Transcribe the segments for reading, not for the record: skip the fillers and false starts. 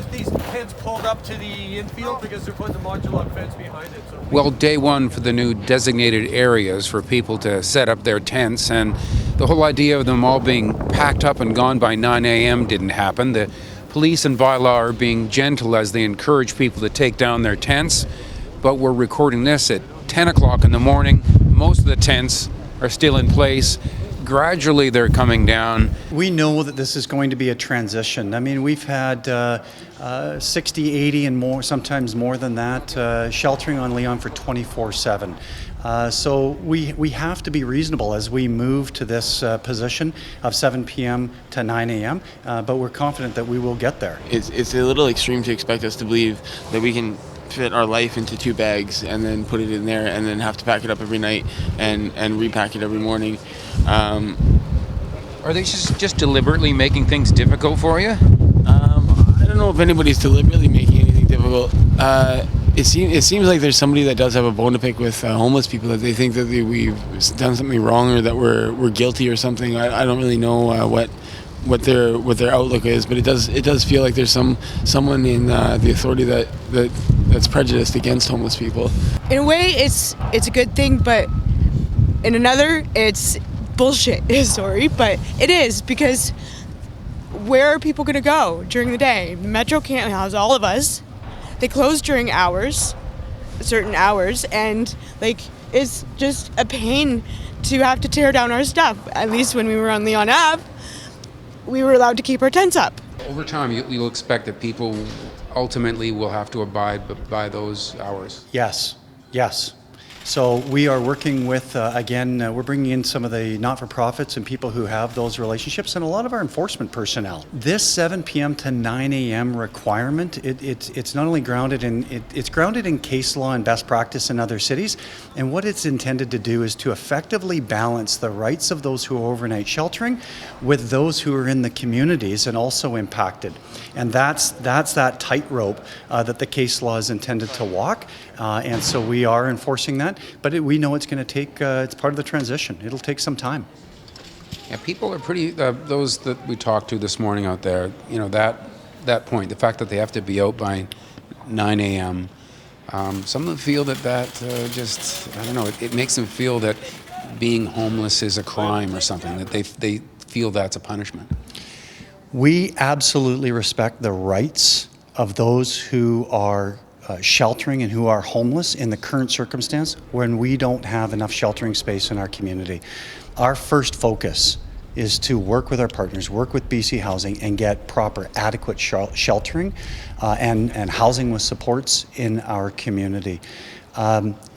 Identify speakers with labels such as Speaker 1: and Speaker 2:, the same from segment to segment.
Speaker 1: get these tents pulled up to the infield because they're putting the modular fence behind it. So
Speaker 2: Well, day one for the new designated areas for people to set up their tents, and the whole idea of them all being packed up and gone by 9 a.m. didn't happen. The police and bylaw are being gentle as they encourage people to take down their tents, but we're recording this at 10 o'clock in the morning. Most of the tents are still in place. Gradually they're coming down.
Speaker 3: We know that this is going to be a transition. I mean, we've had 60, 80 and more, sometimes more than that, sheltering on Leon for 24/7. So we have to be reasonable as we move to this position of 7 p.m. to 9 a.m., but we're confident that we will get there.
Speaker 4: It's a little extreme to expect us to believe that we can fit our life into 2 bags and then put it in there and then have to pack it up every night and repack it every morning.
Speaker 2: Are they just deliberately making things difficult for you?
Speaker 4: I don't know if anybody's deliberately making anything difficult. It seems like there's somebody that does have a bone to pick with homeless people, that they think that we've done something wrong or that we're guilty or something. I don't really know what their outlook is, but it does feel like there's someone in the authority that's prejudiced against homeless people.
Speaker 5: In a way, it's a good thing, but in another, it's bullshit. Sorry, but it is, because where are people going to go during the day? Metro can't house all of us. They close during certain hours, and it's just a pain to have to tear down our stuff. At least when we were on Leon Ave, we were allowed to keep our tents up.
Speaker 2: Over time, you'll expect that people ultimately will have to abide by those hours.
Speaker 3: Yes. So we are working with, we're bringing in some of the not-for-profits and people who have those relationships, and a lot of our enforcement personnel. This 7 p.m. to 9 a.m. requirement, it's not only grounded it's grounded in case law and best practice in other cities, and what it's intended to do is to effectively balance the rights of those who are overnight sheltering with those who are in the communities and also impacted. And that's that tightrope that the case law is intended to walk, and so we are enforcing that. But we know it's going to take, it's part of the transition. It'll take some time.
Speaker 2: Yeah, people are pretty, those that we talked to this morning out there, that point, the fact that they have to be out by 9 a.m., some of them feel that just, I don't know, it makes them feel that being homeless is a crime or something, that they feel that's a punishment.
Speaker 3: We absolutely respect the rights of those who are sheltering and who are homeless in the current circumstance when we don't have enough sheltering space in our community. Our first focus is to work with our partners, work with BC Housing, and get proper, adequate sheltering and housing with supports in our community.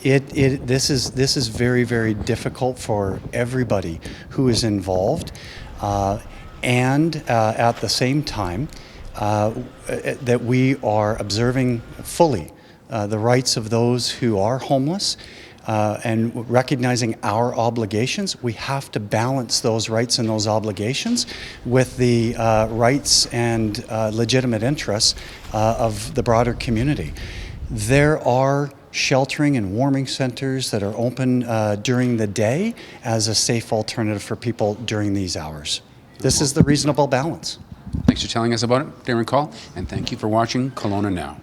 Speaker 3: This is very, very difficult for everybody who is involved, and at the same time, that we are observing fully the rights of those who are homeless, and recognizing our obligations. We have to balance those rights and those obligations with the rights and legitimate interests of the broader community. There are sheltering and warming centers that are open during the day as a safe alternative for people during these hours. This is the reasonable balance.
Speaker 2: Thanks for telling us about it, Darren Call, and thank you for watching Kelowna Now.